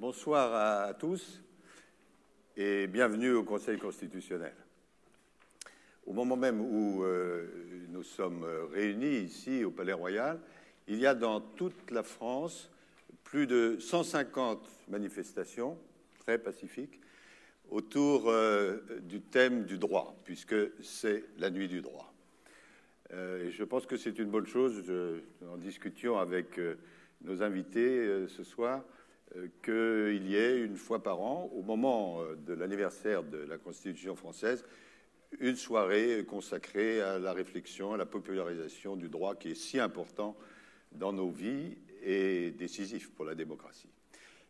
Bonsoir à tous et bienvenue au Conseil constitutionnel. Au moment même où nous sommes réunis ici au Palais Royal, il y a dans toute la France plus de 150 manifestations très pacifiques autour du thème du droit, puisque c'est la nuit du droit. Et je pense que c'est une bonne chose, en discutions avec nos invités ce soir, qu'il y ait une fois par an, au moment de l'anniversaire de la Constitution française, une soirée consacrée à la réflexion, à la popularisation du droit qui est si important dans nos vies et décisif pour la démocratie.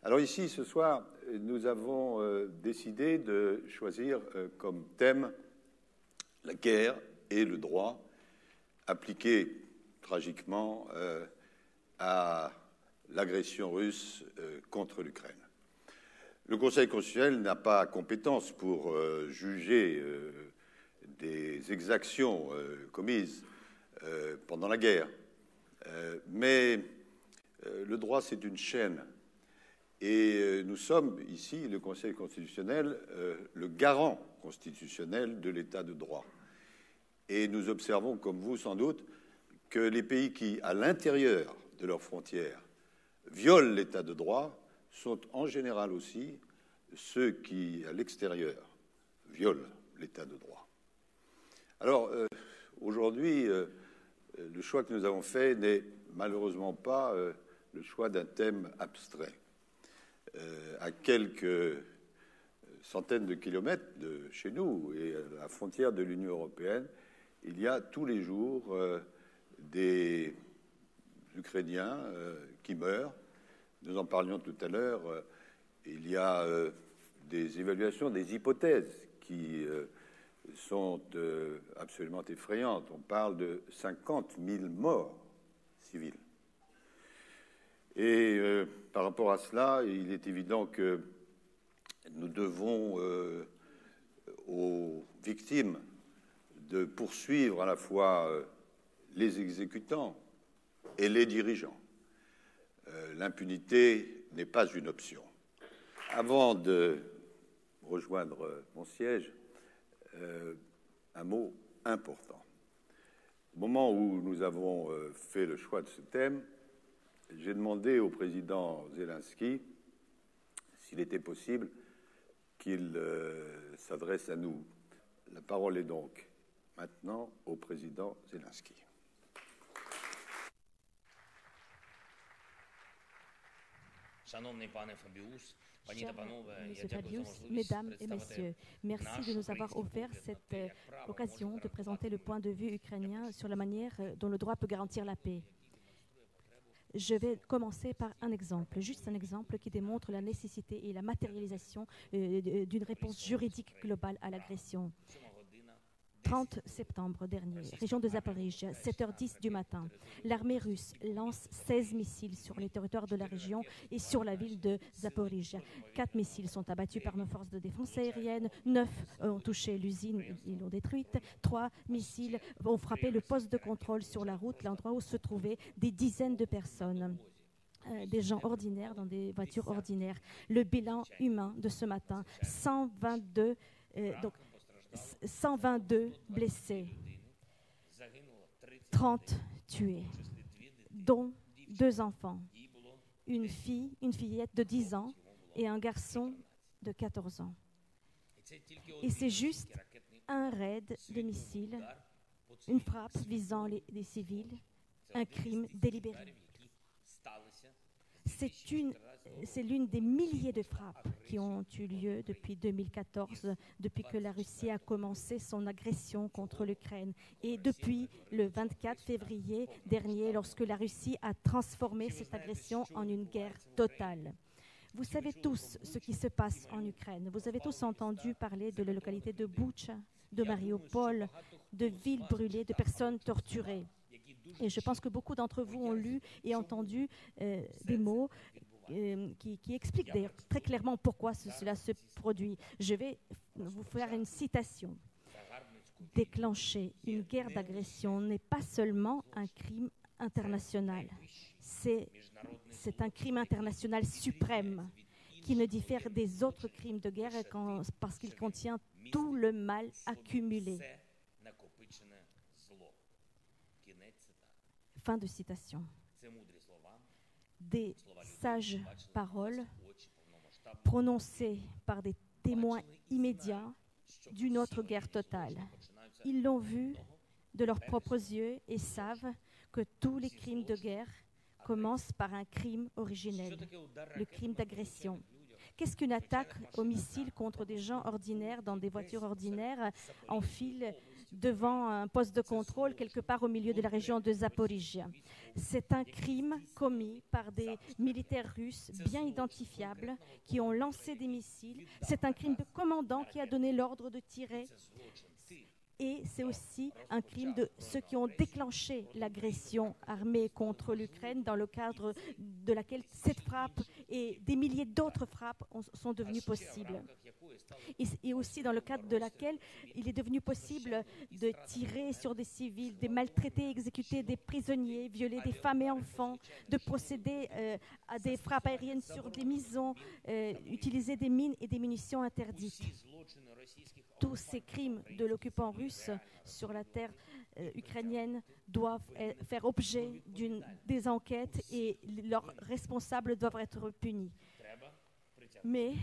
Alors ici, ce soir, nous avons décidé de choisir comme thème la guerre et le droit appliqué tragiquement à l'agression russe contre l'Ukraine. Le Conseil constitutionnel n'a pas compétence pour juger des exactions commises pendant la guerre, mais le droit, c'est une chaîne. Et nous sommes ici, le Conseil constitutionnel, le garant constitutionnel de l'état de droit. Et nous observons, comme vous sans doute, que les pays qui, à l'intérieur de leurs frontières, violent l'état de droit sont en général aussi ceux qui, à l'extérieur, violent l'état de droit. Alors, aujourd'hui, le choix que nous avons fait n'est malheureusement pas le choix d'un thème abstrait. À quelques centaines de kilomètres de chez nous et à la frontière de l'Union européenne, il y a tous les jours des Ukrainiens qui meurent. Nous en parlions tout à l'heure. Il y a des évaluations, des hypothèses qui sont absolument effrayantes. On parle de 50 000 morts civils. Et par rapport à cela, il est évident que nous devons aux victimes de poursuivre à la fois les exécutants et les dirigeants. L'impunité n'est pas une option. Avant de rejoindre mon siège, un mot important. Au moment où nous avons fait le choix de ce thème, j'ai demandé au président Zelensky s'il était possible qu'il s'adresse à nous. La parole est donc maintenant au président Zelensky. Cher Monsieur Fabius, Mesdames et Messieurs, merci de nous avoir offert cette occasion de présenter le point de vue ukrainien sur la manière dont le droit peut garantir la paix. Je vais commencer par un exemple, juste un exemple qui démontre la nécessité et la matérialisation d'une réponse juridique globale à l'agression. 30 septembre dernier, région de Zaporijia, 7h10 du matin, l'armée russe lance 16 missiles sur les territoires de la région et sur la ville de Zaporijia. 4 missiles sont abattus par nos forces de défense aérienne, 9 ont touché l'usine, ils l'ont détruite, 3 missiles ont frappé le poste de contrôle sur la route, l'endroit où se trouvaient des dizaines de personnes. Des gens ordinaires dans des voitures ordinaires. Le bilan humain de ce matin, 122 blessés, 30 tués, dont 2 enfants, une fillette de 10 ans et un garçon de 14 ans. Et c'est juste un raid de missiles, une frappe visant les civils, un crime délibéré. C'est l'une des milliers de frappes qui ont eu lieu depuis 2014, depuis que la Russie a commencé son agression contre l'Ukraine. Et depuis le 24 février dernier, lorsque la Russie a transformé cette agression en une guerre totale. Vous savez tous ce qui se passe en Ukraine. Vous avez tous entendu parler de la localité de Boutcha, de Mariupol, de villes brûlées, de personnes torturées. Et je pense que beaucoup d'entre vous ont lu et entendu des mots qui expliquent d'ailleurs très clairement pourquoi cela se produit. Je vais vous faire une citation. Déclencher une guerre d'agression n'est pas seulement un crime international. C'est un crime international suprême qui ne diffère des autres crimes de guerre parce qu'il contient tout le mal accumulé. Fin de citation. Des sages paroles prononcées par des témoins immédiats d'une autre guerre totale. Ils l'ont vu de leurs propres yeux et savent que tous les crimes de guerre commencent par un crime originel, le crime d'agression. Qu'est-ce qu'une attaque au missile contre des gens ordinaires dans des voitures ordinaires en file devant un poste de contrôle quelque part au milieu de la région de Zaporizhia? C'est un crime commis par des militaires russes bien identifiables qui ont lancé des missiles. C'est un crime de commandant qui a donné l'ordre de tirer. Et c'est aussi un crime de ceux qui ont déclenché l'agression armée contre l'Ukraine, dans le cadre de laquelle cette frappe et des milliers d'autres frappes sont devenues possibles. Et aussi dans le cadre de laquelle il est devenu possible de tirer sur des civils, de maltraiter, exécuter des prisonniers, violer des femmes et enfants, de procéder à des frappes aériennes sur des maisons, utiliser des mines et des munitions interdites. Tous ces crimes de l'occupant russe sur la terre ukrainienne doivent faire objet des enquêtes et leurs responsables doivent être punis. Mais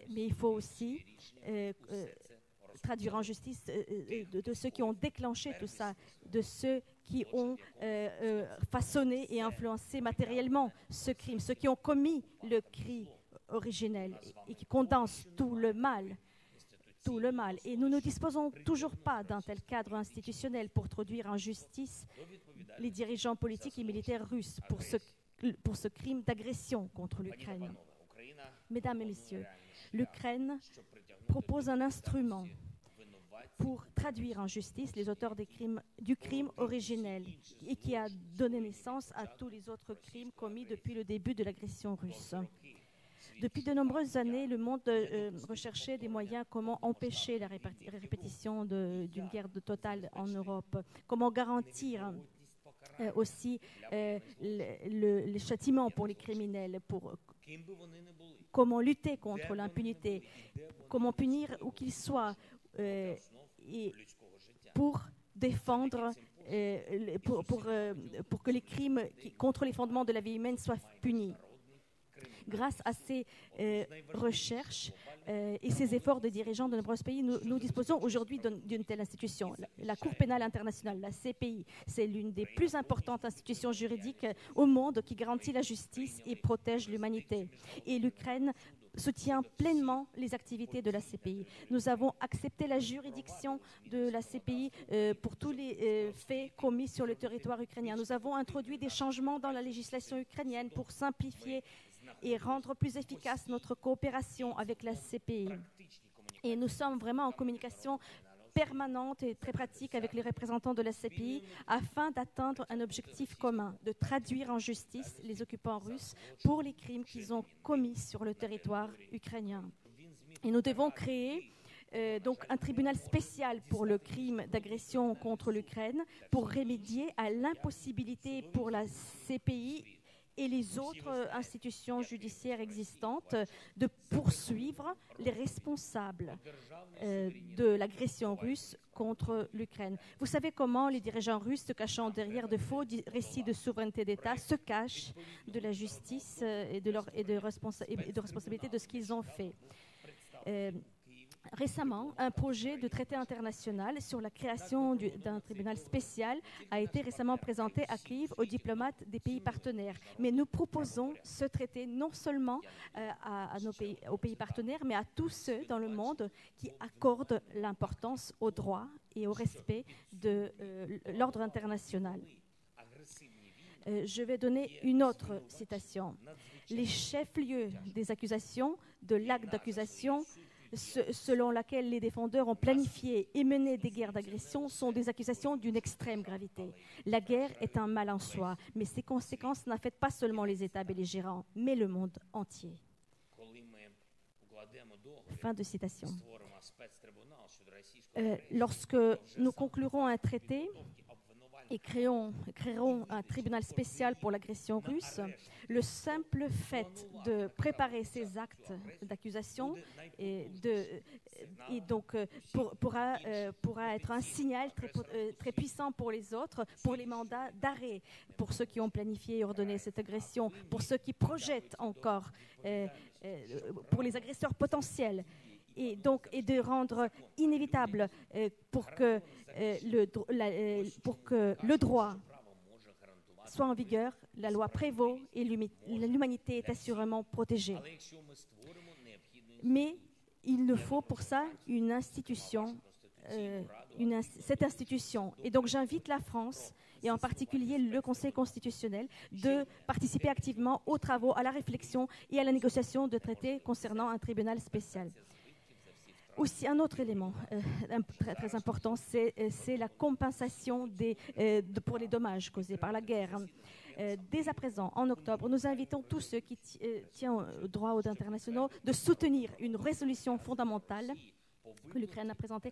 il faut aussi traduire en justice de ceux qui ont déclenché tout ça, de ceux qui ont façonné et influencé matériellement ce crime, ceux qui ont commis le crime originel et qui condensent tout le mal. Et nous ne disposons toujours pas d'un tel cadre institutionnel pour traduire en justice les dirigeants politiques et militaires russes pour ce crime d'agression contre l'Ukraine. Mesdames et messieurs, l'Ukraine propose un instrument pour traduire en justice les auteurs du crime originel et qui a donné naissance à tous les autres crimes commis depuis le début de l'agression russe. Depuis de nombreuses années, le monde recherchait des moyens comment empêcher la répétition d'une guerre totale en Europe, comment garantir aussi les châtiments pour les criminels, comment lutter contre l'impunité, comment punir où qu'ils soient, et pour défendre, pour que les crimes contre les fondements de la vie humaine soient punis. Grâce à ces recherches et ces efforts de dirigeants de nombreux pays, nous disposons aujourd'hui d'une telle institution. La Cour pénale internationale, la CPI, c'est l'une des plus importantes institutions juridiques au monde qui garantit la justice et protège l'humanité. Et l'Ukraine soutient pleinement les activités de la CPI. Nous avons accepté la juridiction de la CPI pour tous les faits commis sur le territoire ukrainien. Nous avons introduit des changements dans la législation ukrainienne pour simplifier et rendre plus efficace notre coopération avec la CPI. Et nous sommes vraiment en communication permanente et très pratique avec les représentants de la CPI afin d'atteindre un objectif commun, de traduire en justice les occupants russes pour les crimes qu'ils ont commis sur le territoire ukrainien. Et nous devons créer donc un tribunal spécial pour le crime d'agression contre l'Ukraine pour remédier à l'impossibilité pour la CPI et les autres institutions judiciaires existantes de poursuivre les responsables de l'agression russe contre l'Ukraine. Vous savez comment les dirigeants russes, se cachant derrière de faux récits de souveraineté d'État, se cachent de la justice et de responsabilité de ce qu'ils ont fait. Récemment, un projet de traité international sur la création d'un tribunal spécial a été récemment présenté à Kiev aux diplomates des pays partenaires. Mais nous proposons ce traité non seulement aux pays partenaires, mais à tous ceux dans le monde qui accordent l'importance au droit et au respect de l'ordre international. Je vais donner une autre citation. Les chefs-lieux des accusations, de l'acte d'accusation, selon laquelle les défendeurs ont planifié et mené des guerres d'agression sont des accusations d'une extrême gravité. La guerre est un mal en soi, mais ses conséquences n'affectent pas seulement les États belligérants, mais le monde entier. Fin de citation. Lorsque nous conclurons un traité et créeront un tribunal spécial pour l'agression russe, le simple fait de préparer ces actes d'accusation pourra être un signal très puissant pour les autres, pour les mandats d'arrêt, pour ceux qui ont planifié et ordonné cette agression, pour ceux qui projettent encore, pour les agresseurs potentiels. Et de rendre inévitable pour que le droit soit en vigueur, la loi prévaut et l'humanité est assurément protégée. Mais il nous faut pour ça une institution, cette institution. Et donc j'invite la France, et en particulier le Conseil constitutionnel, de participer activement aux travaux, à la réflexion et à la négociation de traités concernant un tribunal spécial. Aussi, un autre élément très important, c'est la compensation pour les dommages causés par la guerre. Dès à présent, en octobre, nous invitons tous ceux qui tiennent au droit international de soutenir une résolution fondamentale que l'Ukraine a présentée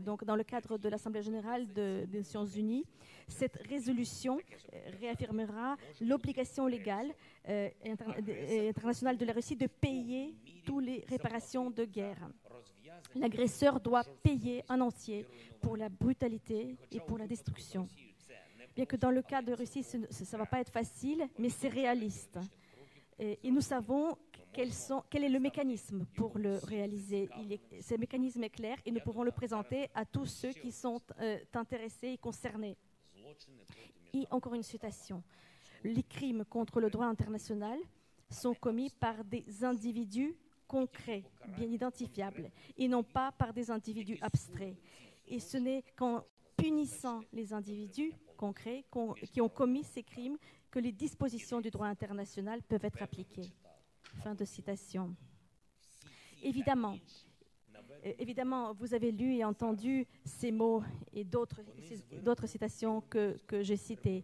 donc dans le cadre de l'Assemblée générale des Nations unies. Cette résolution réaffirmera l'obligation légale internationale de la Russie de payer toutes les réparations de guerre. L'agresseur doit payer en entier pour la brutalité et pour la destruction. Bien que dans le cas de Russie, ça ne va pas être facile, mais c'est réaliste. Et nous savons quel est le mécanisme pour le réaliser. Ce mécanisme est clair et nous pouvons le présenter à tous ceux qui sont intéressés et concernés. Et encore une citation. Les crimes contre le droit international sont commis par des individus concrets, bien identifiables, et non pas par des individus abstraits. Et ce n'est qu'en punissant les individus concrets qui ont commis ces crimes que les dispositions du droit international peuvent être appliquées. Fin de citation. Évidemment, vous avez lu et entendu ces mots et d'autres citations que j'ai citées.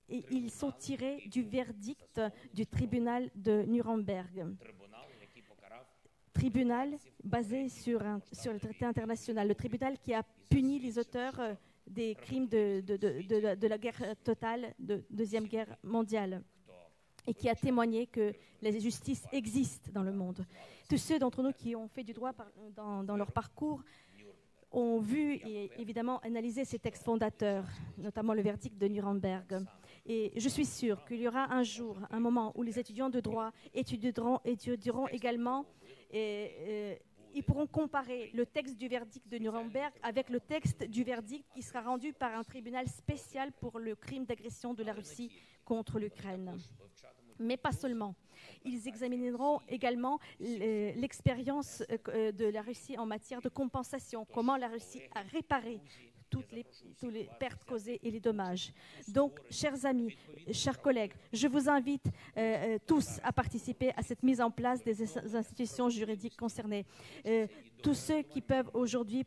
Et ils sont tirés du verdict du tribunal de Nuremberg. Tribunal basé sur le traité international. Le tribunal qui a puni les auteurs des crimes de la guerre totale, de Deuxième Guerre mondiale, et qui a témoigné que la justice existe dans le monde. Tous ceux d'entre nous qui ont fait du droit dans leur parcours ont vu et évidemment analysé ces textes fondateurs, notamment le verdict de Nuremberg. Et je suis sûre qu'il y aura un jour, un moment où les étudiants de droit étudieront également et ils pourront comparer le texte du verdict de Nuremberg avec le texte du verdict qui sera rendu par un tribunal spécial pour le crime d'agression de la Russie contre l'Ukraine. Mais pas seulement. Ils examineront également l'expérience de la Russie en matière de compensation, comment la Russie a réparé toutes les pertes causées et les dommages. Donc, chers amis, chers collègues, je vous invite tous à participer à cette mise en place des institutions juridiques concernées. Tous ceux qui peuvent aujourd'hui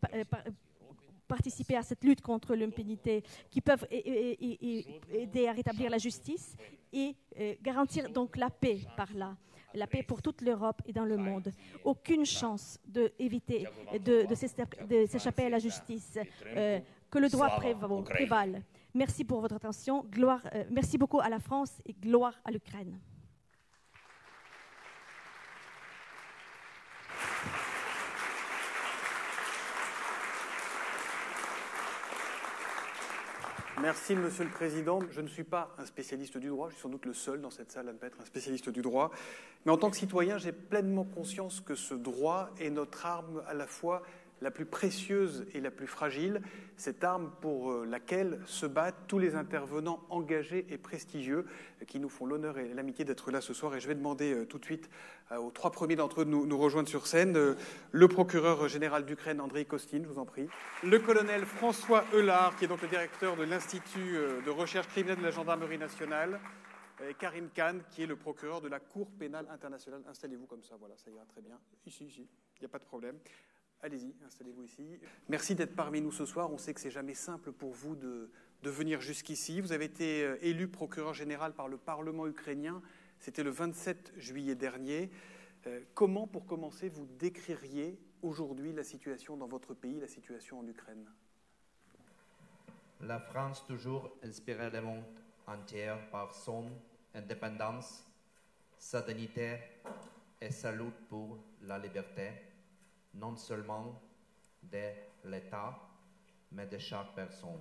participer à cette lutte contre l'impunité, qui peuvent aider à rétablir la justice et garantir donc la paix par là. La paix pour toute l'Europe et dans le monde. Aucune chance d'éviter de s'échapper à la justice. Que le droit prévale. Merci pour votre attention. Merci beaucoup à la France et gloire à l'Ukraine. Merci, Monsieur le Président. Je ne suis pas un spécialiste du droit, je suis sans doute le seul dans cette salle à ne pas être un spécialiste du droit. Mais en tant que citoyen, j'ai pleinement conscience que ce droit est notre arme à la fois la plus précieuse et la plus fragile, cette arme pour laquelle se battent tous les intervenants engagés et prestigieux qui nous font l'honneur et l'amitié d'être là ce soir. Et je vais demander tout de suite aux trois premiers d'entre eux de nous rejoindre sur scène. Le procureur général d'Ukraine, Andrei Kostin, je vous en prie. Le colonel François Eulard, qui est donc le directeur de l'Institut de recherche criminelle de la Gendarmerie nationale. Et Karim Khan, qui est le procureur de la Cour pénale internationale. Installez-vous comme ça, voilà, ça ira très bien. Ici, il n'y a pas de problème. Allez-y, installez-vous ici. Merci d'être parmi nous ce soir. On sait que c'est jamais simple pour vous de venir jusqu'ici. Vous avez été élu procureur général par le Parlement ukrainien. C'était le 27 juillet dernier. Comment, pour commencer, vous décririez aujourd'hui la situation dans votre pays, la situation en Ukraine ? La France toujours inspiré le monde entier par son indépendance, sa dignité et sa lutte pour la liberté, non seulement de l'État, mais de chaque personne.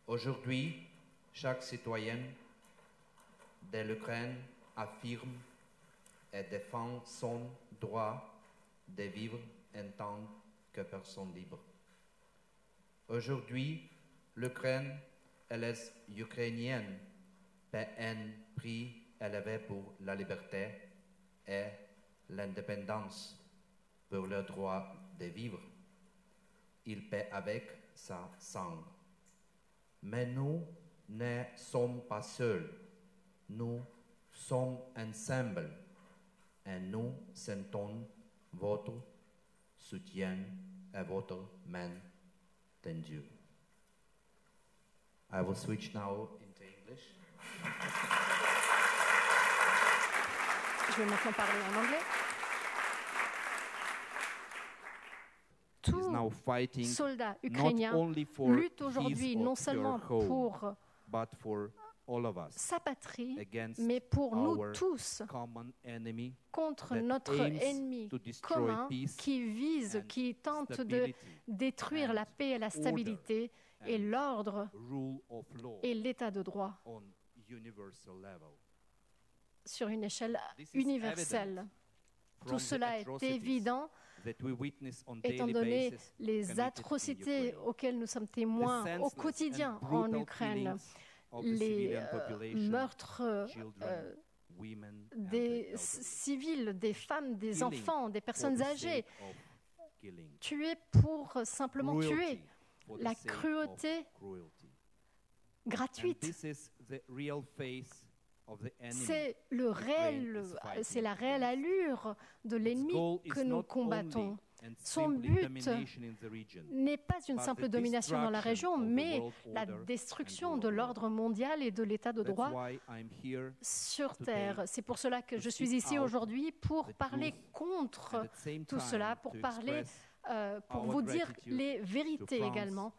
Aujourd'hui, chaque citoyen de l'Ukraine affirme et défend son droit de vivre en tant que personne libre. Aujourd'hui, l'Ukraine et les Ukrainiens paient un prix élevé pour la liberté et l'indépendance, pour le droit de vivre. Ils paient avec sa sang. Mais nous ne sommes pas seuls. Nous sommes ensemble et nous sentons votre soutien et votre main tendue. I will switch now into English. Je vais maintenant parler en anglais. Tous soldats ukrainiens luttent aujourd'hui non seulement pour sa patrie, mais pour nous tous, contre notre ennemi commun qui tente de détruire la paix et la stabilité et l'ordre et l'état de droit sur une échelle universelle. Tout cela est évident étant donné les atrocités auxquelles nous sommes témoins au quotidien en Ukraine, les meurtres des civils, des femmes, des enfants, des personnes âgées, tués pour simplement tuer, la cruauté gratuite. C'est la réelle allure de l'ennemi que nous combattons. Son but n'est pas une simple domination dans la région, mais la destruction de l'ordre mondial et de l'état de droit sur Terre. C'est pour cela que je suis ici aujourd'hui, pour parler contre tout cela, pour vous dire les vérités également,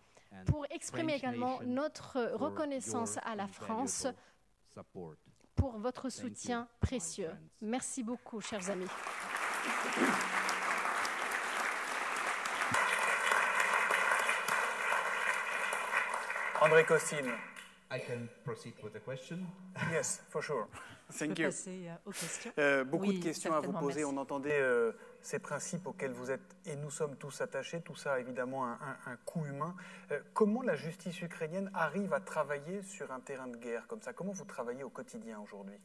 pour exprimer également notre reconnaissance à la France pour votre soutien précieux. Merci beaucoup, chers amis. André Kostin. I can proceed with the question. Yes, for sure. Thank you. Passer aux questions. Beaucoup Oui, de questions à vous poser. merci. On entendait ces principes auxquels vous êtes et nous sommes tous attachés. Tout ça a évidemment un coût humain. Comment la justice ukrainienne arrive à travailler sur un terrain de guerre comme ça? Comment vous travaillez au quotidien aujourd'hui?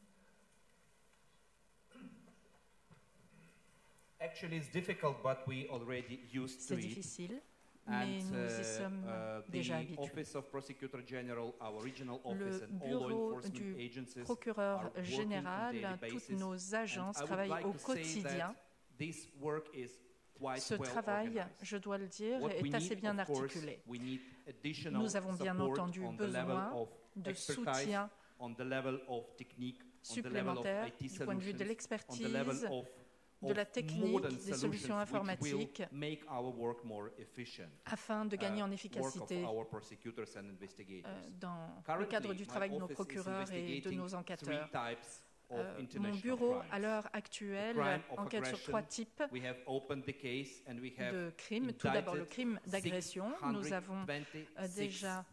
Actually, it's difficult, but we already used to C'est it. difficile, mais nous y sommes déjà The habitués. Office of Prosecutor General, our regional office, Le and all law bureau enforcement du agencies procureur are working on général, daily toutes basis. nos agences And I would travaillent like au to say quotidien. that this work is quite Ce well travail, organized. je dois le dire, What we est assez need, bien of course, articulé. we need additional Nous avons bien support entendu on the level besoin of de expertise, soutien on the level of technique, on the level of supplémentaire IT du point de vue de solutions, l'expertise, on the level of de la technique, modern des solutions solutions which informatiques, will make our work more efficient. afin de gagner en Work efficacité of our prosecutors and investigators. dans le Currently, cadre du my travail de nos office is procureurs et de investigating nos enquêteurs. three types of Mon international bureau, crimes. à l'heure actuelle, The crime of enquête sur aggression. 3 types We have opened the case and we have de crimes. Tout d'abord, le indicted crime d'agression. Nous avons 626 déjà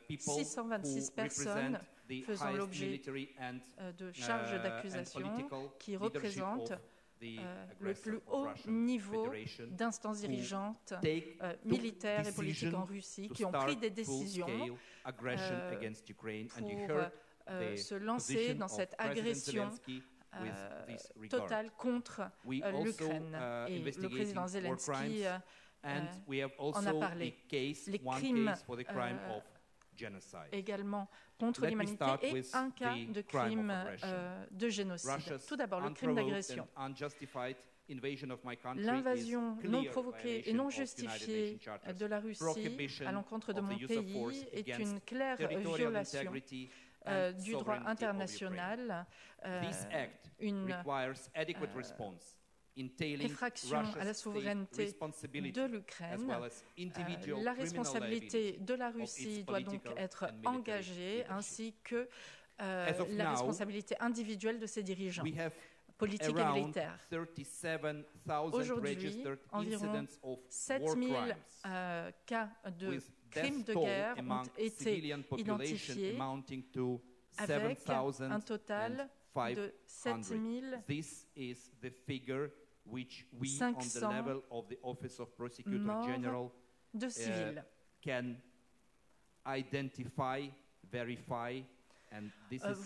people 626 who personnes represent the faisant highest l'objet military and de charges and d'accusation political qui leadership représentent of the le aggressor plus of haut Russian niveau Federation d'instances dirigeantes take militaires et politiques en Russie to qui ont pris start des décisions full-scale aggression euh, against Ukraine. And you pour heard the se lancer position dans of cette President agression Zelensky with this regard. totale contre We also, l'Ukraine. Et le investigating président war Zelensky crimes, and we have en a also parlé. a case, Les one crimes, case for the crime of genocide. également contre Let me l'humanité start et with un cas the de crime crime of aggression. de génocide. Russia's Tout d'abord, le crime unprovoked d'agression. and unjustified invasion of my country L'invasion is non clear provoquée et violation non of United justifiée Nations Charters. de la Russie Prohibition à l'encontre de of mon the use of force pays est against une claire territorial violation integrity and du droit sovereignty of international. Ukraine. This act Une requires adequate response effraction à la souveraineté de l'Ukraine. La responsabilité de la Russie doit donc être engagée, ainsi que la responsabilité individuelle de ses dirigeants politiques et militaires. Aujourd'hui, environ 7000 cas de crimes de guerre ont été identifiés, avec un total de 7500 morts de civils.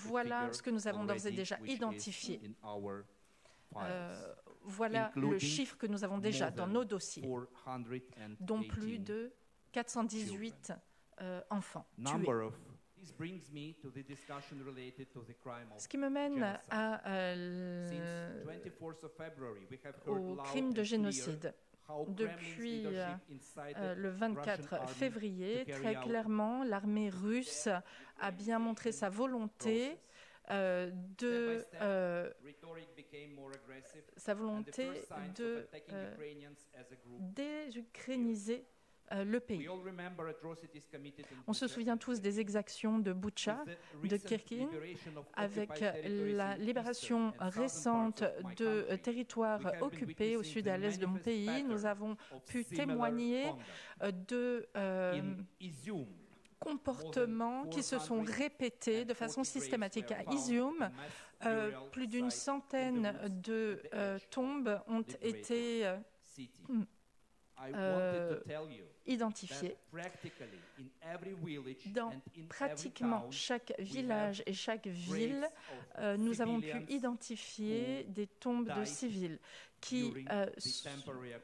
Voilà ce que nous avons d'ores et déjà identifié. Voilà le chiffre que nous avons déjà dans nos dossiers, dont plus de 418 enfants tués. Ce qui me mène au crime de génocide. Depuis le 24 février, très clairement, l'armée russe a bien montré sa volonté de désukrainiser le pays. On se souvient tous des exactions de Boutcha, de Kirkin, avec la libération récente de territoires occupés au sud et à l'est de mon pays. Nous avons pu témoigner de comportements qui se sont répétés de façon systématique. À Izium, plus d'une centaine de tombes ont été identifiés. Dans pratiquement chaque village et chaque ville, nous avons pu identifier des tombes de civils qui sont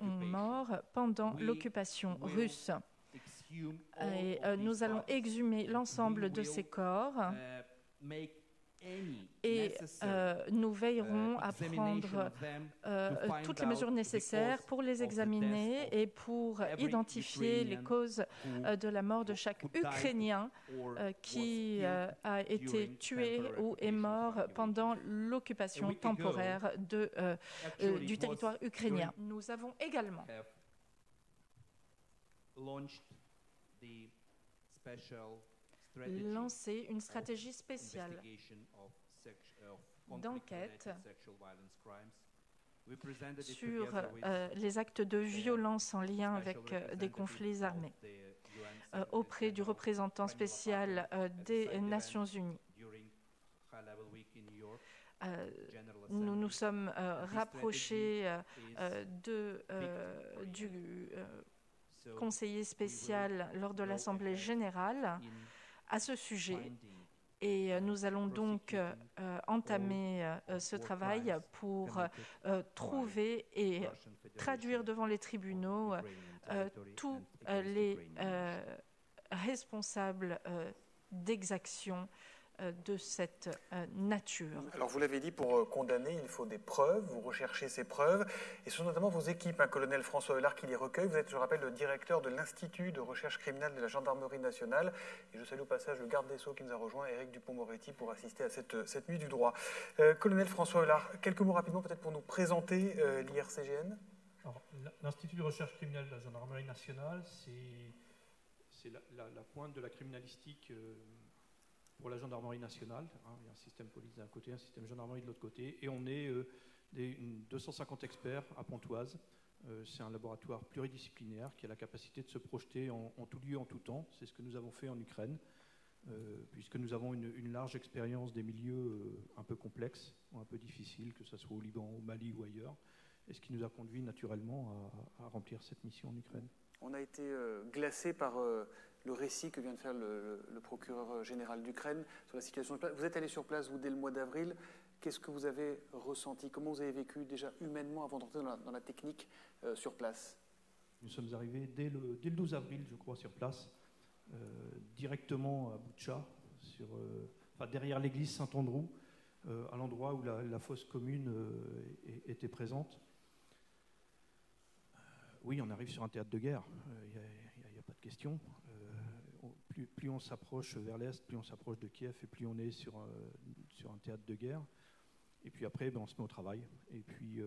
morts pendant l'occupation russe. Et nous allons exhumer l'ensemble de ces corps et nous veillerons à prendre toutes les mesures nécessaires pour les examiner et pour identifier les causes de la mort de chaque Ukrainien qui a été tué ou est mort pendant l'occupation temporaire du territoire ukrainien. Nous avons également lancé une stratégie spéciale d'enquête sur les actes de violence en lien avec des conflits armés auprès du représentant spécial des Nations Unies. Nous nous sommes rapprochés du conseiller spécial lors de l'Assemblée générale à ce sujet. Et nous allons donc entamer ce travail pour trouver et traduire devant les tribunaux tous les responsables d'exactions de cette nature. Alors vous l'avez dit, pour condamner, il faut des preuves, vous recherchez ces preuves, et ce sont notamment vos équipes, colonel François Heulard, qui les recueille. Vous êtes, je rappelle, le directeur de l'Institut de recherche criminelle de la Gendarmerie nationale, et je salue au passage le garde des Sceaux qui nous a rejoint, Éric Dupond-Moretti, pour assister à cette nuit du droit. Colonel François Heulard, quelques mots rapidement peut-être pour nous présenter l'IRCGN. L'Institut de recherche criminelle de la Gendarmerie nationale, c'est la pointe de la criminalistique pour la gendarmerie nationale. Il y a un système police d'un côté, un système gendarmerie de l'autre côté, et on est 250 experts à Pontoise. C'est un laboratoire pluridisciplinaire qui a la capacité de se projeter en tout lieu, en tout temps. C'est ce que nous avons fait en Ukraine, puisque nous avons une large expérience des milieux un peu complexes ou un peu difficiles, que ce soit au Liban, au Mali ou ailleurs, et ce qui nous a conduit naturellement à remplir cette mission en Ukraine. On a été glacé par le récit que vient de faire le procureur général d'Ukraine sur la situation de place. Vous êtes allé sur place, vous, dès le mois d'avril. Qu'est-ce que vous avez ressenti? Comment vous avez vécu déjà humainement avant d'entrer dans la technique sur place? Nous sommes arrivés dès le 12 avril, je crois, sur place, directement à Boutcha, derrière l'église Saint-Andrew, à l'endroit où la fosse commune était présente. Oui, on arrive sur un théâtre de guerre, il n'y a pas de question. Plus on s'approche vers l'est, plus on s'approche de Kiev et plus on est sur un théâtre de guerre. Et puis après, on se met au travail. Et puis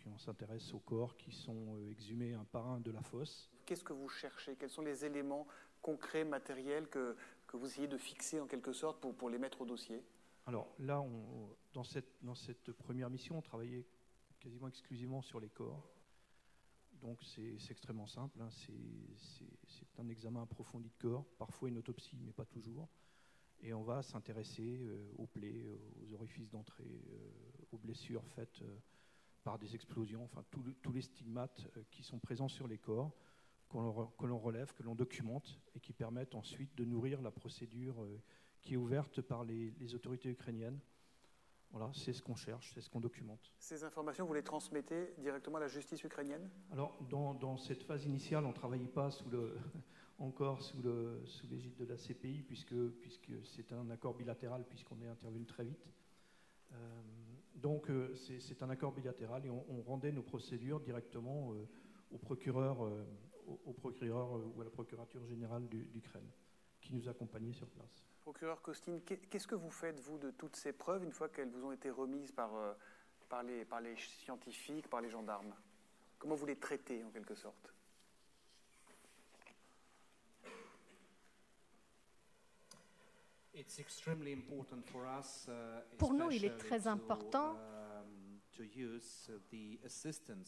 on s'intéresse aux corps qui sont exhumés un par un de la fosse. Qu'est-ce que vous cherchez? Quels sont les éléments concrets, matériels que vous essayez de fixer en quelque sorte pour les mettre au dossier? Alors là, dans cette première mission, on travaillait quasiment exclusivement sur les corps. Donc c'est extrêmement simple, hein. C'est un examen approfondi de corps, parfois une autopsie, mais pas toujours. Et on va s'intéresser aux plaies, aux orifices d'entrée, aux blessures faites par des explosions, enfin tous les stigmates qui sont présents sur les corps, que l'on relève, que l'on documente et qui permettent ensuite de nourrir la procédure qui est ouverte par les autorités ukrainiennes. Voilà, c'est ce qu'on cherche, c'est ce qu'on documente. Ces informations, vous les transmettez directement à la justice ukrainienne? Alors, dans cette phase initiale, on ne travaillait pas encore sous l'égide de la CPI, puisque c'est un accord bilatéral, puisqu'on est intervenu très vite. Donc, c'est un accord bilatéral et on rendait nos procédures directement au procureur ou à la procurature générale d'Ukraine, qui nous accompagnait sur place. Procureur Costin, qu'est-ce que vous faites, vous, de toutes ces preuves, une fois qu'elles vous ont été remises par les scientifiques, par les gendarmes? Comment vous les traitez, en quelque sorte? Pour nous, il est très important,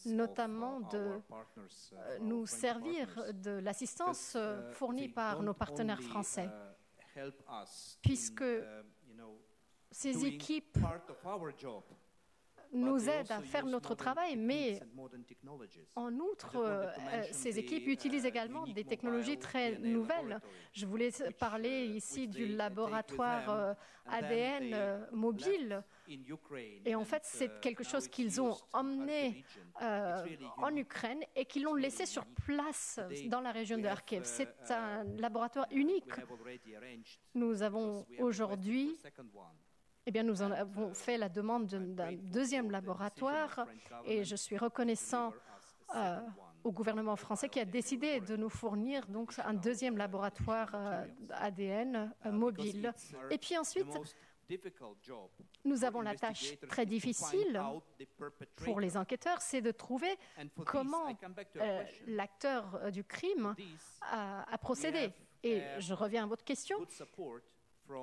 notamment de nous servir de l'assistance fournie par nos partenaires français, puisque ces équipes nous aident à faire notre travail, mais en outre, ces équipes utilisent également des technologies très nouvelles. Je voulais parler ici du laboratoire ADN mobile. Et en fait, c'est quelque chose qu'ils ont emmené en Ukraine et qu'ils l'ont laissé sur place dans la région de Kharkiv. C'est un laboratoire unique. Nous avons aujourd'hui... Eh bien, nous en avons fait la demande d'un deuxième laboratoire et je suis reconnaissant au gouvernement français qui a décidé de nous fournir donc un deuxième laboratoire ADN mobile. Et puis ensuite, nous avons la tâche très difficile pour les enquêteurs, c'est de trouver comment l'acteur du crime a procédé. Et je reviens à votre question.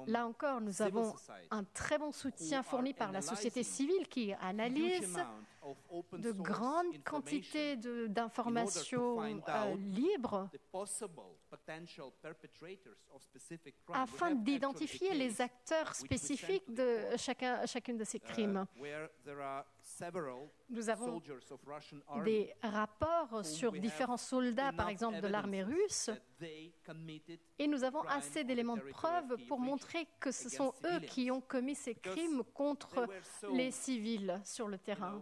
Là encore, nous avons un très bon soutien fourni par la société civile qui analyse de grandes quantités d'informations libres afin d'identifier les acteurs spécifiques de chacune de ces crimes. Nous avons des rapports sur différents soldats, par exemple de l'armée russe, et nous avons assez d'éléments de preuve pour montrer que ce sont eux qui ont commis ces crimes contre les civils sur le terrain.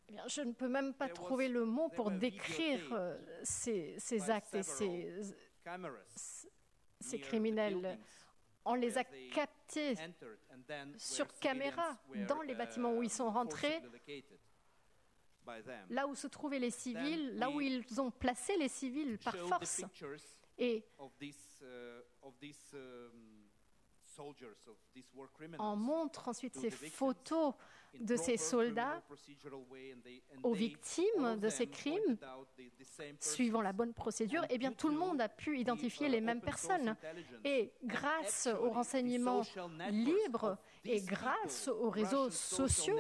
Eh bien, je ne peux même pas trouver le mot pour décrire ces actes et ces criminels. On les a captés sur caméra dans les bâtiments où ils sont rentrés, là où se trouvaient les civils, là où ils ont placé les civils par force. Et on montre ensuite ces photos de ces soldats aux victimes de ces crimes, suivant la bonne procédure. Eh bien, tout le monde a pu identifier les mêmes personnes. Et grâce aux renseignements libres et grâce aux réseaux sociaux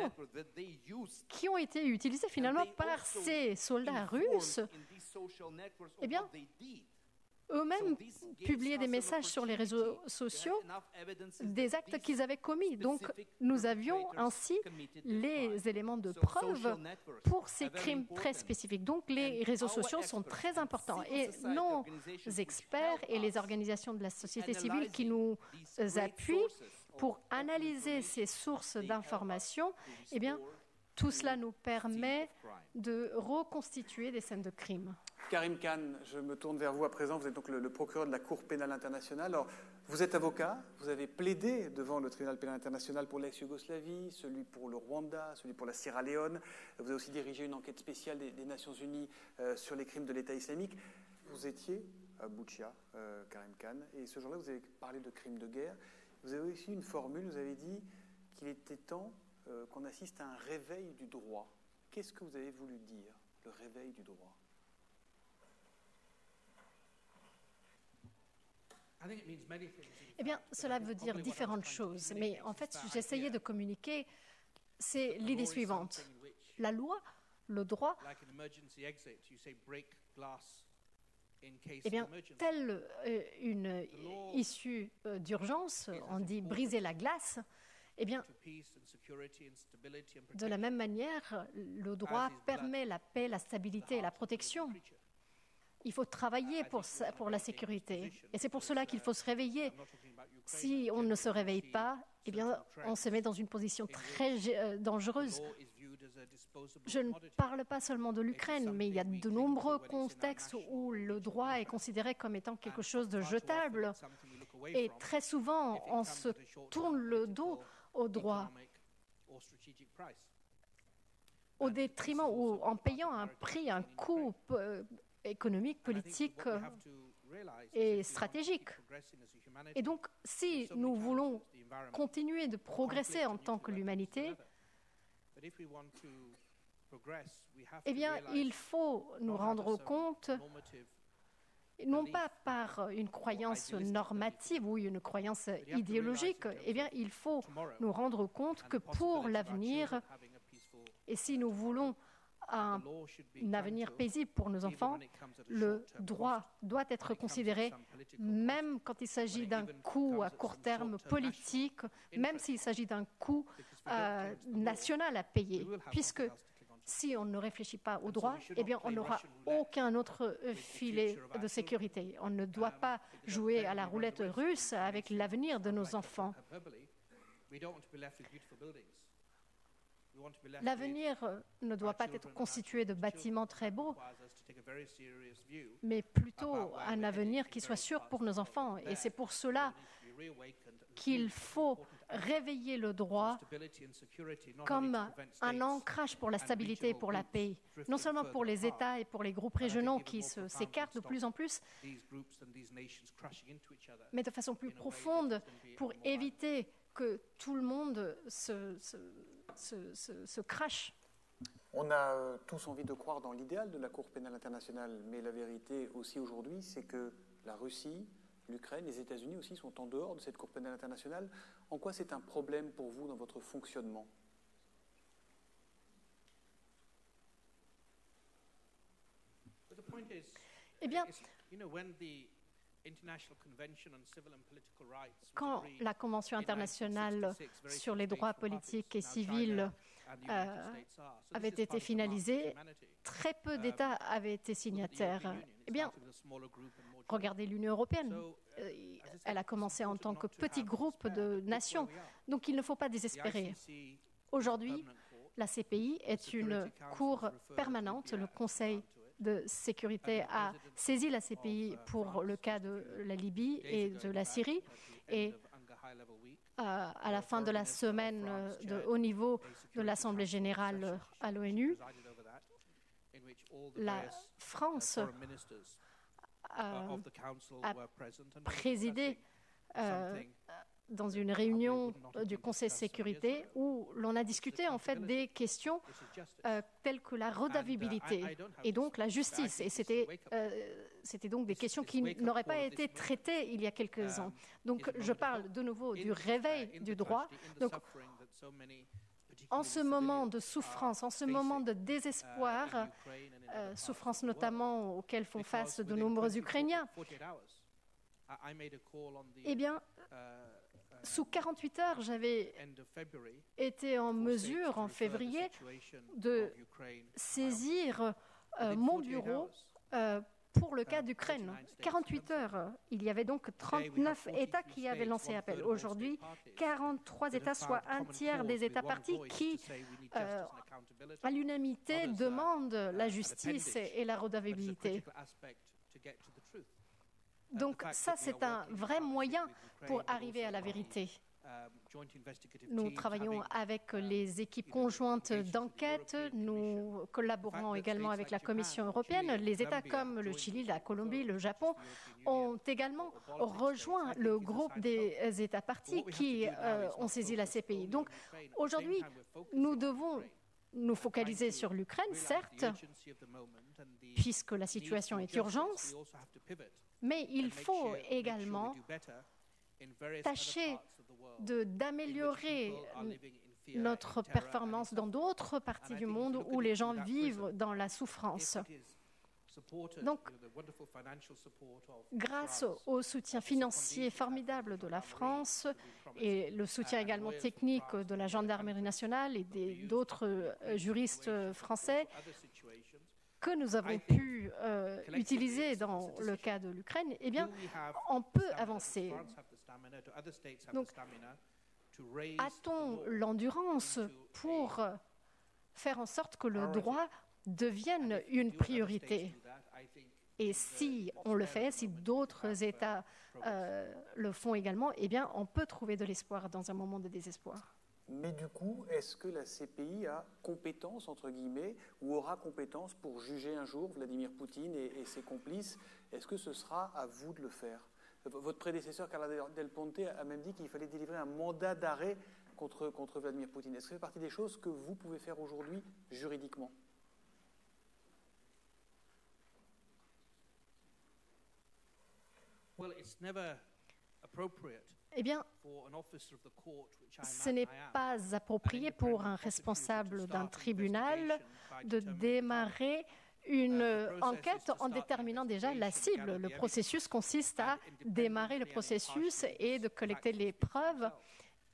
qui ont été utilisés finalement par ces soldats russes, eh bien, eux-mêmes publiaient des messages sur les réseaux sociaux des actes qu'ils avaient commis. Donc, nous avions ainsi les éléments de preuve pour ces crimes très spécifiques. Donc, les réseaux sociaux sont très importants. Et nos experts et les organisations de la société civile qui nous appuient pour analyser ces sources d'informations, eh bien, tout cela nous permet de reconstituer des scènes de crime. Karim Khan, je me tourne vers vous à présent. Vous êtes donc le procureur de la Cour pénale internationale. Alors, vous êtes avocat, vous avez plaidé devant le tribunal pénal international pour l'ex-Yougoslavie, celui pour le Rwanda, celui pour la Sierra Leone. Vous avez aussi dirigé une enquête spéciale des Nations Unies sur les crimes de l'État islamique. Vous étiez Boutcha, Karim Khan. Et ce jour-là, vous avez parlé de crimes de guerre. Vous avez aussi une formule, vous avez dit qu'il était temps qu'on assiste à un réveil du droit. Qu'est-ce que vous avez voulu dire, le réveil du droit? Eh bien, cela veut dire différentes choses, mais en fait, j'essayais de communiquer, c'est l'idée suivante. La loi, le droit, eh bien, telle une issue d'urgence, on dit briser la glace, eh bien, de la même manière, le droit permet la paix, la stabilité et la protection. Il faut travailler pour la sécurité. Et c'est pour cela qu'il faut se réveiller. Si on ne se réveille pas, eh bien, on se met dans une position très dangereuse. Je ne parle pas seulement de l'Ukraine, mais il y a de nombreux contextes où le droit est considéré comme étant quelque chose de jetable. Et très souvent, on se tourne le dos au droit, au détriment ou en payant un prix, un coût économique, politique et stratégique. Et donc, si nous voulons continuer de progresser en tant que l'humanité, eh bien, il faut nous rendre compte, non pas par une croyance normative ou une croyance idéologique, eh bien, il faut nous rendre compte que pour l'avenir, et si nous voulons un avenir paisible pour nos enfants, le droit doit être considéré, même quand il s'agit d'un coût à court terme politique, même s'il s'agit d'un coût national à payer, puisque si on ne réfléchit pas au droit, eh bien, on n'aura aucun autre filet de sécurité. On ne doit pas jouer à la roulette russe avec l'avenir de nos enfants. L'avenir ne doit pas être constitué de bâtiments très beaux, mais plutôt un avenir qui soit sûr pour nos enfants. Et c'est pour cela qu'il faut réveiller le droit comme un ancrage pour la stabilité et pour la paix, non seulement pour les États et pour les groupes régionaux qui s'écartent de plus en plus, mais de façon plus profonde pour éviter que tout le monde se crache. On a tous envie de croire dans l'idéal de la Cour pénale internationale, mais la vérité aussi aujourd'hui, c'est que la Russie, l'Ukraine, les États-Unis aussi sont en dehors de cette Cour pénale internationale. En quoi c'est un problème pour vous dans votre fonctionnement? Eh bien, quand la Convention internationale sur les droits politiques et civils avait été finalisée, très peu d'États avaient été signataires. Eh bien, regardez l'Union européenne. Elle a commencé en tant que petit groupe de nations. Donc, il ne faut pas désespérer. Aujourd'hui, la CPI est une cour permanente. Le Conseil de sécurité a saisi la CPI pour le cas de la Libye et de la Syrie. Et à la fin de la semaine de haut niveau de l'Assemblée générale à l'ONU, la France a présidé dans une réunion du Conseil de sécurité où l'on a discuté en fait des questions telles que la redevabilité et donc la justice. Et c'était donc des questions qui n'auraient pas été traitées il y a quelques ans. Donc je parle de nouveau du réveil du droit. Donc, en ce moment de souffrance, en ce moment de désespoir, souffrance notamment auxquelles font face de nombreux Ukrainiens, eh bien, sous 48 heures, j'avais été en mesure, en février, de saisir mon bureau pour le cas d'Ukraine. 48 heures. Il y avait donc 39 États qui avaient lancé appel. Aujourd'hui, 43 États, soit un tiers des États partis qui, à l'unanimité, demandent la justice et la redevabilité. Donc ça, c'est un vrai moyen pour arriver à la vérité. Nous travaillons avec les équipes conjointes d'enquête. Nous collaborons également avec la Commission européenne. Les États comme le Chili, la Colombie, le Japon ont également rejoint le groupe des États parties qui ont saisi la CPI. Donc aujourd'hui, nous devons nous focaliser sur l'Ukraine, certes, puisque la situation est urgente, mais il faut également tâcher d'améliorer notre performance dans d'autres parties du monde où les gens vivent dans la souffrance. Donc, grâce au soutien financier formidable de la France et le soutien également technique de la Gendarmerie nationale et d'autres juristes français que nous avons pu utiliser dans le cas de l'Ukraine, eh bien, on peut avancer. Donc, a-t-on l'endurance pour faire en sorte que le droit devienne une priorité? Et si on le fait, si d'autres États le font également, eh bien, on peut trouver de l'espoir dans un moment de désespoir. Mais du coup, est-ce que la CPI a compétence, entre guillemets, ou aura compétence pour juger un jour Vladimir Poutine et ses complices? Est-ce que ce sera à vous de le faire? Votre prédécesseur, Carla Del Ponte, a même dit qu'il fallait délivrer un mandat d'arrêt contre Vladimir Poutine. Est-ce que ça fait partie des choses que vous pouvez faire aujourd'hui juridiquement? Eh bien, ce n'est pas approprié pour un responsable d'un tribunal de démarrer une enquête en déterminant déjà la cible. Le processus consiste à démarrer le processus et de collecter les preuves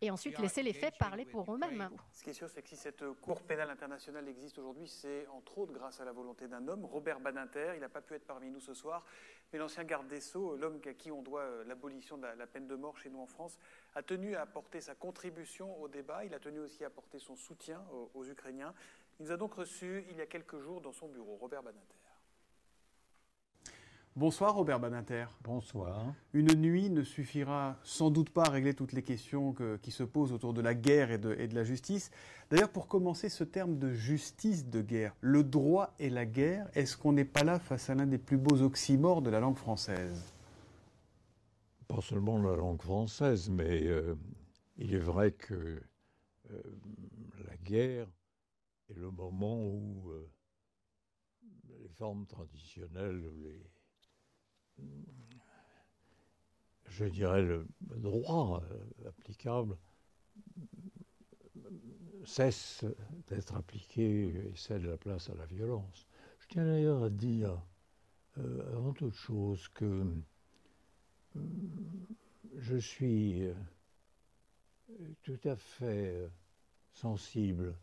et ensuite laisser les faits parler pour eux-mêmes. Ce qui est sûr, c'est que si cette Cour pénale internationale existe aujourd'hui, c'est entre autres grâce à la volonté d'un homme, Robert Badinter. Il n'a pas pu être parmi nous ce soir, mais l'ancien garde des Sceaux, l'homme à qui on doit l'abolition de la peine de mort chez nous en France, a tenu à apporter sa contribution au débat. Il a tenu aussi à apporter son soutien aux Ukrainiens. Il nous a donc reçus il y a quelques jours dans son bureau. Robert Badinter. Bonsoir Robert Badinter. Bonsoir. Une nuit ne suffira sans doute pas à régler toutes les questions qui se posent autour de la guerre et de la justice. D'ailleurs, pour commencer, ce terme de justice de guerre, le droit et la guerre, est-ce qu'on n'est pas là face à l'un des plus beaux oxymores de la langue française? Pas seulement la langue française, mais il est vrai que la guerre est le moment où les formes traditionnelles, je dirais le droit applicable cesse d'être appliqué et cède la place à la violence. Je tiens d'ailleurs à dire, avant toute chose, que je suis tout à fait sensible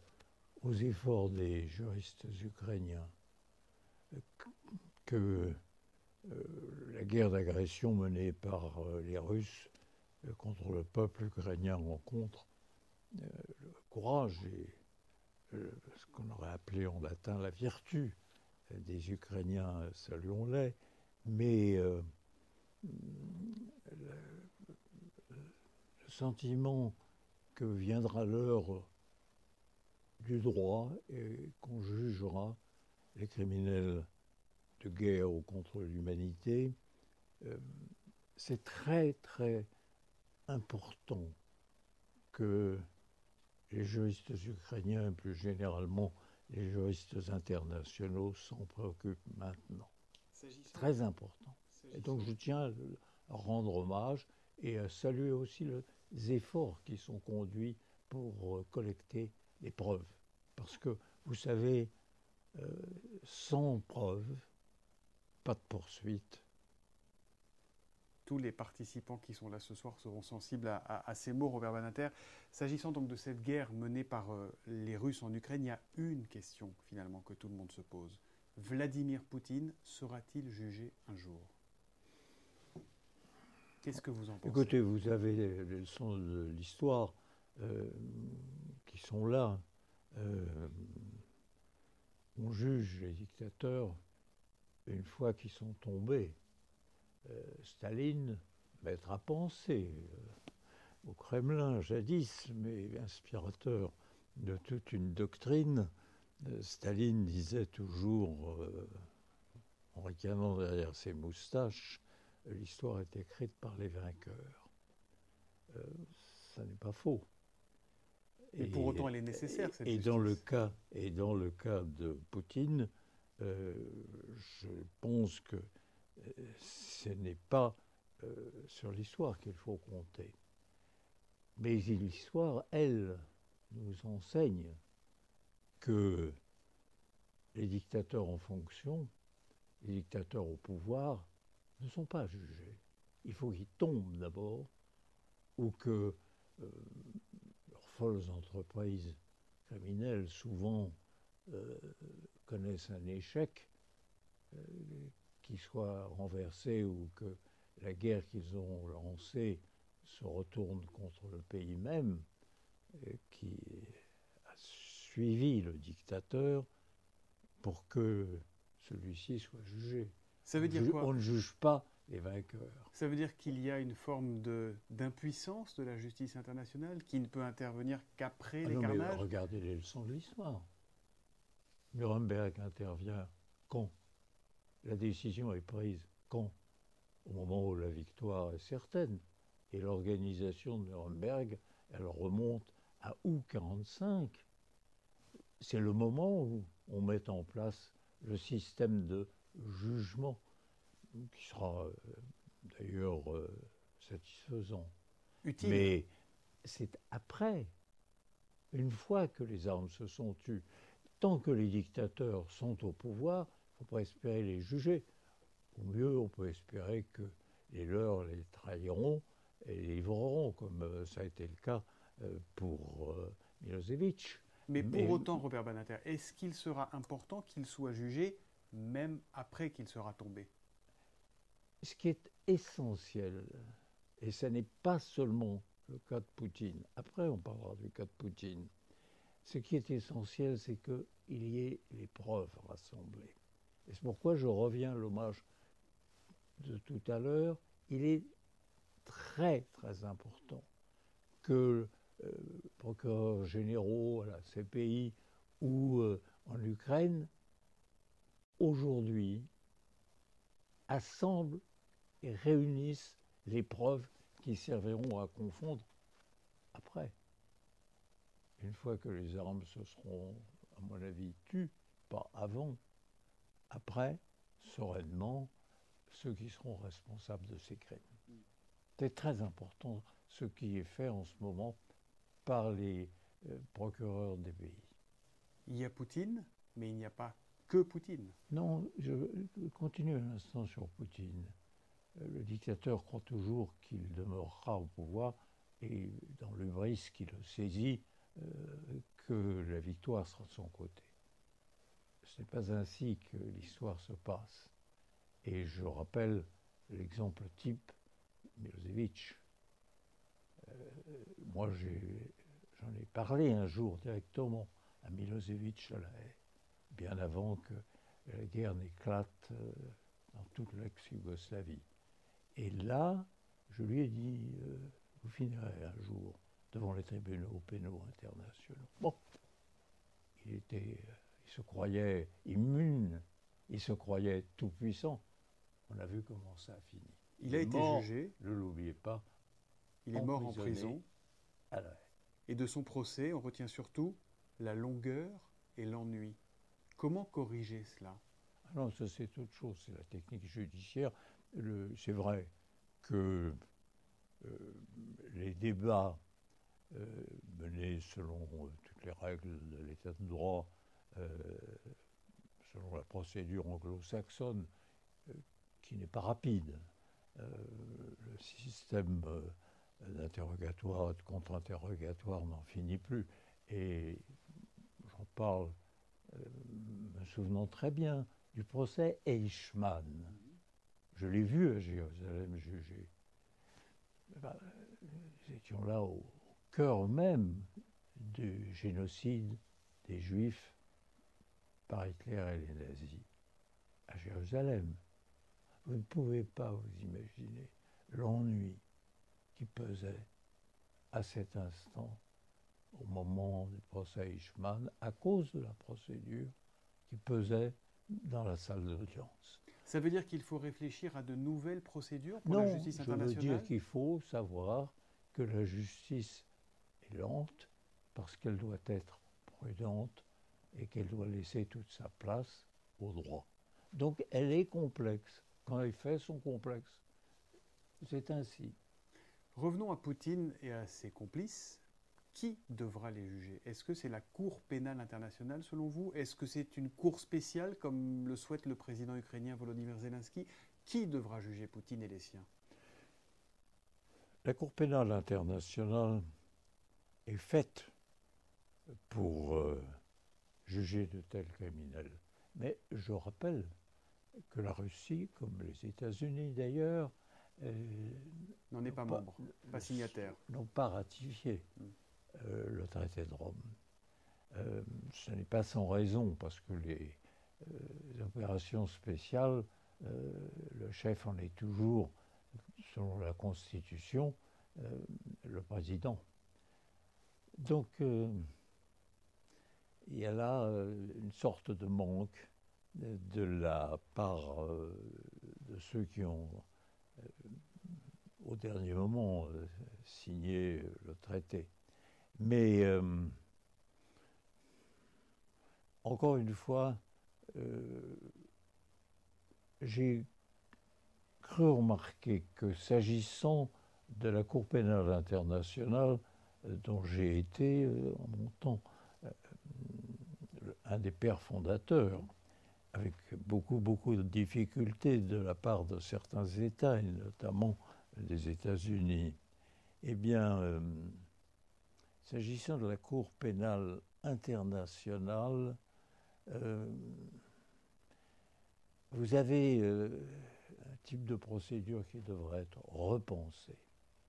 aux efforts des juristes ukrainiens que la guerre d'agression menée par les Russes contre le peuple ukrainien rencontre le courage et ce qu'on aurait appelé en latin la vertu des Ukrainiens, saluons-les, mais le sentiment que viendra l'heure du droit et qu'on jugera les criminels de guerre ou contre l'humanité, c'est très très important que les juristes ukrainiens et plus généralement les juristes internationaux s'en préoccupent maintenant. C'est très important. Et donc je tiens à rendre hommage et à saluer aussi les efforts qui sont conduits pour collecter les preuves. Parce que, vous savez, sans preuves, pas de poursuite. Tous les participants qui sont là ce soir seront sensibles à ces mots, Robert Badinter. S'agissant donc de cette guerre menée par les Russes en Ukraine, il y a une question finalement que tout le monde se pose. Vladimir Poutine sera-t-il jugé un jour? Qu'est-ce que vous en pensez? Écoutez, vous avez les leçons de l'histoire qui sont là. On juge les dictateurs une fois qu'ils sont tombés. Staline, maître à penser, au Kremlin jadis, mais inspirateur de toute une doctrine. Staline disait toujours, en ricanant derrière ses moustaches, l'histoire est écrite par les vainqueurs. Ça n'est pas faux. Et pour autant, elle est nécessaire, cette justice. Dans le cas de Poutine, je pense que ce n'est pas sur l'histoire qu'il faut compter. Mais l'histoire, elle, nous enseigne que les dictateurs en fonction, les dictateurs au pouvoir, ne sont pas jugés. Il faut qu'ils tombent d'abord, ou que leurs folles entreprises criminelles, souvent, connaissent un échec, qui soit renversé ou que la guerre qu'ils ont lancée se retourne contre le pays même, qui a suivi le dictateur pour que celui-ci soit jugé. Ça veut dire quoi ? On ne juge pas les vainqueurs. Ça veut dire qu'il y a une forme d'impuissance de la justice internationale qui ne peut intervenir qu'après les carnages ? Mais regardez les leçons de l'histoire. Nuremberg intervient quand ? La décision est prise quand ? Au moment où la victoire est certaine. Et l'organisation de Nuremberg, elle remonte à août 1945. C'est le moment où on met en place le système de jugement, qui sera d'ailleurs satisfaisant. Utile. Mais c'est après, une fois que les armes se sont tues, tant que les dictateurs sont au pouvoir, il ne faut pas espérer les juger. Au mieux, on peut espérer que les leurs les trahiront et les livreront, comme ça a été le cas pour Milosevic. Mais pour autant, Robert Badinter, est-ce qu'il sera important qu'il soit jugé même après qu'il sera tombé ? Ce qui est essentiel, et ce n'est pas seulement le cas de Poutine, après on parlera du cas de Poutine, ce qui est essentiel, c'est qu'il y ait les preuves rassemblées. Et c'est pourquoi je reviens à l'hommage de tout à l'heure. Il est très très important que procureurs généraux à la CPI ou en Ukraine, aujourd'hui, assemblent et réunissent les preuves qui serviront à confondre après. Une fois que les armes se seront, à mon avis, tues, pas avant, après, sereinement, ceux qui seront responsables de ces crimes. C'est très important ce qui est fait en ce moment par les procureurs des pays. Il y a Poutine, mais il n'y a pas que Poutine. Non, je continue un instant sur Poutine. Le dictateur croit toujours qu'il demeurera au pouvoir et dans le bris qui le saisit, que la victoire sera de son côté. Ce n'est pas ainsi que l'histoire se passe. Et je rappelle l'exemple type, Milosevic. Moi, j'en ai parlé un jour directement à Milosevic à La Haye, bien avant que la guerre n'éclate dans toute l'ex-Yougoslavie. Et là, je lui ai dit, vous finirez un jour devant les tribunaux pénaux internationaux. Bon, il se croyait immune, il se croyait tout-puissant. On a vu comment ça a fini. Il a été jugé. Ne l'oubliez pas. Il est mort en prison. Et de son procès, on retient surtout la longueur et l'ennui. Comment corriger cela ? Non, ça c'est autre chose, c'est la technique judiciaire. C'est vrai que les débats menés selon toutes les règles de l'état de droit, selon la procédure anglo-saxonne, qui n'est pas rapide. Le système d'interrogatoire et de contre-interrogatoire n'en finit plus. Et j'en parle, me souvenant très bien du procès Eichmann. Je l'ai vu à Jérusalem jugé. Nous étions là au cœur même du génocide des Juifs par Hitler et les nazis, à Jérusalem. Vous ne pouvez pas vous imaginer l'ennui qui pesait à cet instant, au moment du procès Eichmann, à cause de la procédure qui pesait dans la salle d'audience. Ça veut dire qu'il faut réfléchir à de nouvelles procédures pour la justice internationale? Non, je veux dire qu'il faut savoir que la justice est lente parce qu'elle doit être prudente et qu'elle doit laisser toute sa place au droit. Donc elle est complexe. Quand les faits sont complexes, c'est ainsi. Revenons à Poutine et à ses complices. Qui devra les juger? Est-ce que c'est la Cour pénale internationale selon vous? Est-ce que c'est une cour spéciale comme le souhaite le président ukrainien Volodymyr Zelensky? Qui devra juger Poutine et les siens? La Cour pénale internationale est faite pour juger de tels criminels. Mais je rappelle que la Russie, comme les États-Unis d'ailleurs, n'en est pas membre, pas signataire. N'ont pas ratifié le traité de Rome. Ce n'est pas sans raison, parce que les opérations spéciales, le chef en est toujours, selon la Constitution, le président. Donc, il y a là une sorte de manque de la part de ceux qui ont, au dernier moment, signé le traité. Mais, encore une fois, j'ai cru remarquer que s'agissant de la Cour pénale internationale, dont j'ai été, en mon temps, un des pères fondateurs, avec beaucoup de difficultés de la part de certains États, et notamment des États-Unis, eh bien, s'agissant de la Cour pénale internationale, vous avez un type de procédure qui devrait être repensé.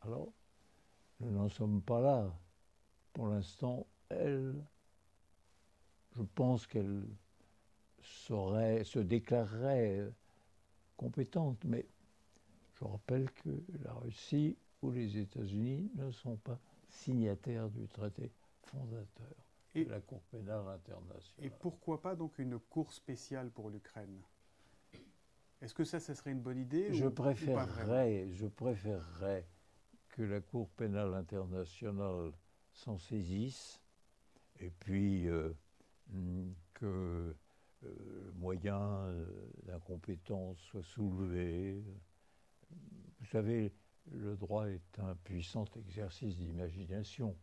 Alors, nous n'en sommes pas là. Pour l'instant, je pense qu'elle se déclarerait compétente, mais je rappelle que la Russie ou les États-Unis ne sont pas signataires du traité fondateur de la Cour pénale internationale. Et pourquoi pas donc une cour spéciale pour l'Ukraine? Est-ce que ça serait une bonne idée? Je préférerais que la Cour pénale internationale s'en saisisse et puis que le moyen d'incompétence soit soulevé. Vous savez, le droit est un puissant exercice d'imagination.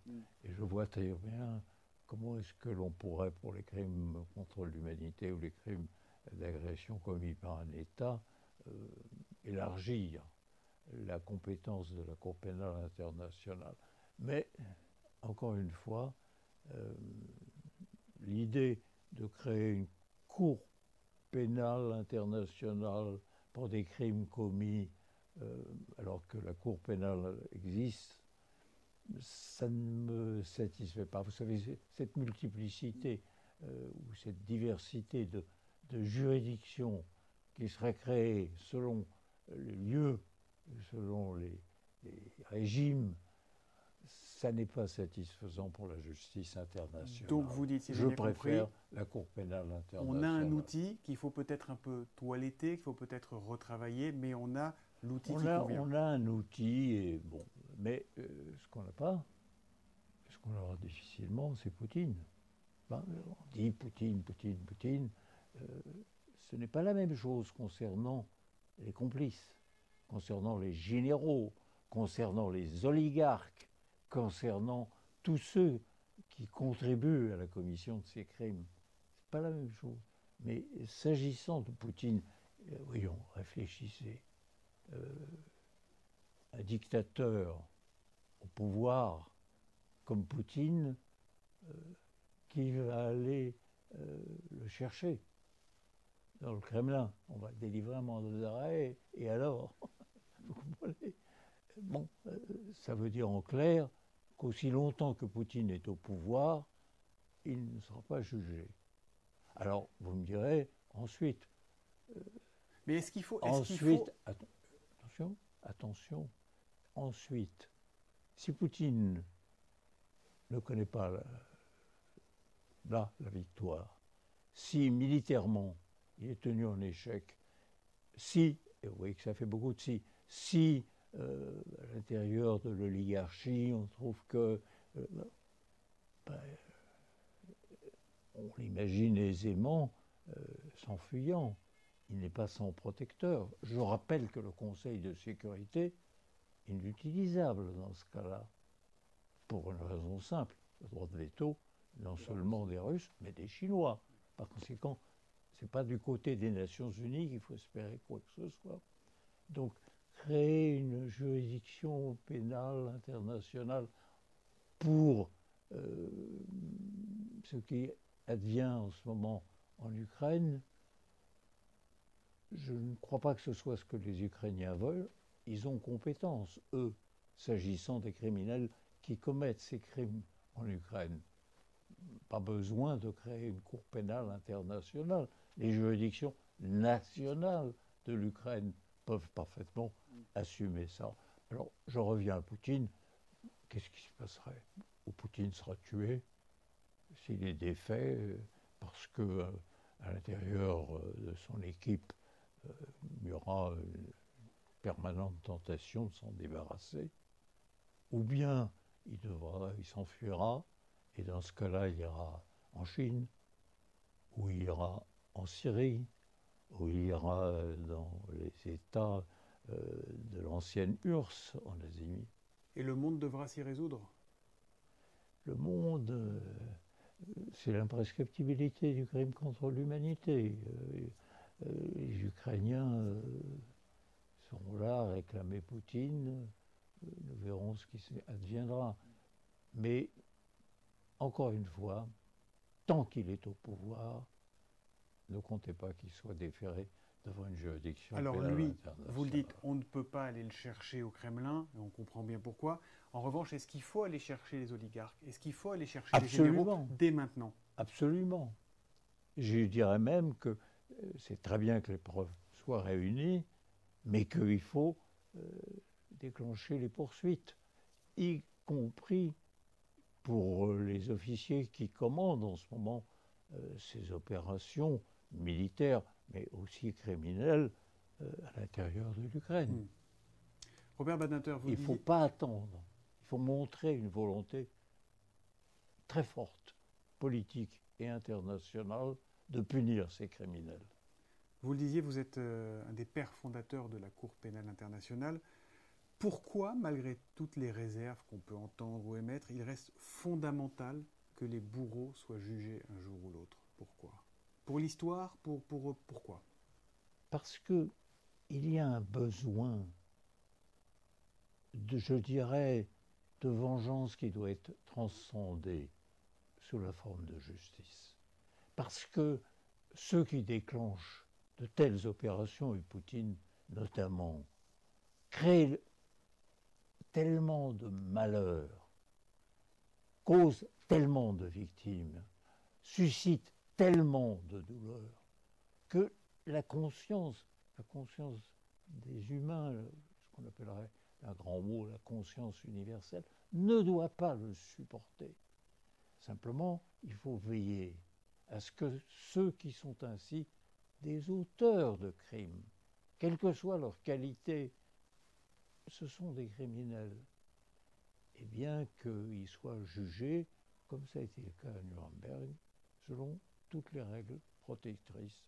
Et je vois très bien comment est-ce que l'on pourrait, pour les crimes contre l'humanité ou les crimes d'agression commis par un État, élargir la compétence de la Cour pénale internationale. Mais, encore une fois, l'idée de créer une Cour pénale internationale pour des crimes commis alors que la Cour pénale existe, ça ne me satisfait pas. Vous savez, cette multiplicité ou cette diversité de juridictions qui seraient créées selon les lieux, selon les régimes, ça n'est pas satisfaisant pour la justice internationale. Donc vous dites, si je préfère la Cour pénale internationale. On a un outil qu'il faut peut-être un peu toiletter, qu'il faut peut-être retravailler, mais on a l'outil qui convient. On a un outil, et bon, mais ce qu'on n'a pas, ce qu'on aura difficilement, c'est Poutine. Ben, on dit Poutine. Ce n'est pas la même chose concernant les complices, concernant les généraux, concernant les oligarques, concernant tous ceux qui contribuent à la commission de ces crimes. Ce n'est pas la même chose. Mais s'agissant de Poutine, voyons, réfléchissez. Un dictateur au pouvoir comme Poutine, qui va aller le chercher dans le Kremlin? On va délivrer un mandat d'arrêt, et alors? Vous comprenez? Bon, ça veut dire en clair qu'aussi longtemps que Poutine est au pouvoir, il ne sera pas jugé. Alors, vous me direz, ensuite... mais est-ce qu'il faut... Ensuite, attention, ensuite, Si Poutine ne connaît pas la victoire, si militairement il est tenu en échec, si, et vous voyez que ça fait beaucoup de si à l'intérieur de l'oligarchie on trouve que on l'imagine aisément s'enfuyant, il n'est pas sans protecteur. Je rappelle que le Conseil de sécurité est inutilisable dans ce cas-là, pour une raison simple, le droit de veto, non seulement des Russes, mais des Chinois. Par conséquent, ce n'est pas du côté des Nations Unies qu'il faut espérer quoi que ce soit. Donc, créer une juridiction pénale internationale pour ce qui advient en ce moment en Ukraine, je ne crois pas que ce soit ce que les Ukrainiens veulent. Ils ont compétence, eux, s'agissant des criminels qui commettent ces crimes en Ukraine. Pas besoin de créer une cour pénale internationale. Les juridictions nationales de l'Ukraine peuvent parfaitement assumer ça. Alors, je reviens à Poutine. Qu'est-ce qui se passerait? Ou Poutine sera tué s'il est défait, parce que à l'intérieur de son équipe, il y aura une permanente tentation de s'en débarrasser. Ou bien il s'enfuira, et dans ce cas-là, il ira en Chine, ou il ira en Syrie, ou il ira dans les États de l'ancienne URSS en Asie. Et le monde devra s'y résoudre? Le monde, c'est l'imprescriptibilité du crime contre l'humanité. Les Ukrainiens sont là à réclamer Poutine. Nous verrons ce qui adviendra. Mais, encore une fois, tant qu'il est au pouvoir, ne comptez pas qu'il soit déféré devant une juridiction pénale internationale. Alors lui, vous le dites, on ne peut pas aller le chercher au Kremlin, et on comprend bien pourquoi. En revanche, est-ce qu'il faut aller chercher les oligarques? Est-ce qu'il faut aller chercher les généraux dès maintenant? Absolument. Je dirais même que c'est très bien que les preuves soient réunies, mais qu'il faut déclencher les poursuites, y compris pour les officiers qui commandent en ce moment ces opérations militaires, mais aussi criminelles à l'intérieur de l'Ukraine. Robert Badinter, vous Il ne faut pas attendre. Il faut montrer une volonté très forte, politique et internationale, de punir ces criminels. Vous le disiez, vous êtes un des pères fondateurs de la Cour pénale internationale. Pourquoi, malgré toutes les réserves qu'on peut entendre ou émettre, il reste fondamental que les bourreaux soient jugés un jour ou l'autre? Pourquoi? Pour l'histoire, pourquoi? Parce qu'il y a un besoin je dirais, de vengeance qui doit être transcendée sous la forme de justice. Parce que ceux qui déclenchent de telles opérations, et Poutine notamment, créent tellement de malheurs, causent tellement de victimes, suscitent tellement de douleurs, que la conscience des humains, ce qu'on appellerait un grand mot, la conscience universelle, ne doit pas le supporter. Simplement, il faut veiller à ce que ceux qui sont ainsi des auteurs de crimes, quelle que soit leur qualité, ce sont des criminels, et bien qu'ils soient jugés, comme ça a été le cas à Nuremberg, selon toutes les règles protectrices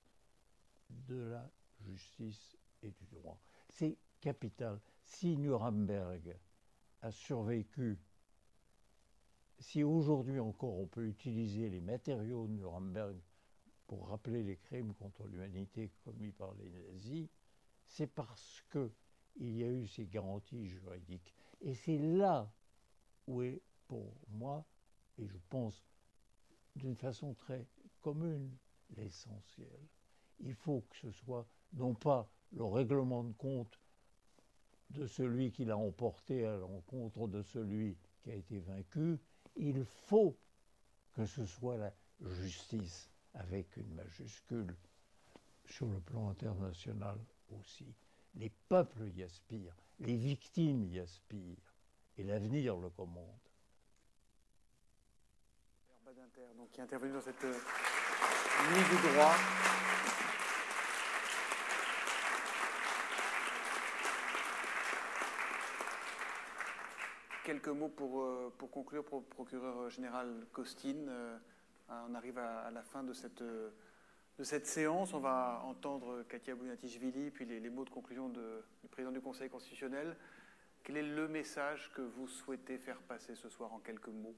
de la justice et du droit. C'est capital. Si Nuremberg a survécu, si aujourd'hui encore on peut utiliser les matériaux de Nuremberg pour rappeler les crimes contre l'humanité commis par les nazis, c'est parce qu'il y a eu ces garanties juridiques. Et c'est là où est, pour moi, et je pense d'une façon très commune, l'essentiel. Il faut que ce soit non pas le règlement de compte de celui qui l'a emporté à l'encontre de celui qui a été vaincu, il faut que ce soit la justice avec une majuscule sur le plan international aussi. Les peuples y aspirent, les victimes y aspirent. et l'avenir le commande. Donc, qui est intervenu dans cette nuit du droit. Quelques mots pour conclure, procureur général Costin. On arrive à la fin de cette séance. On va entendre Katia Bounatichvili, puis les mots de conclusion du président du Conseil constitutionnel. Quel est le message que vous souhaitez faire passer ce soir en quelques mots?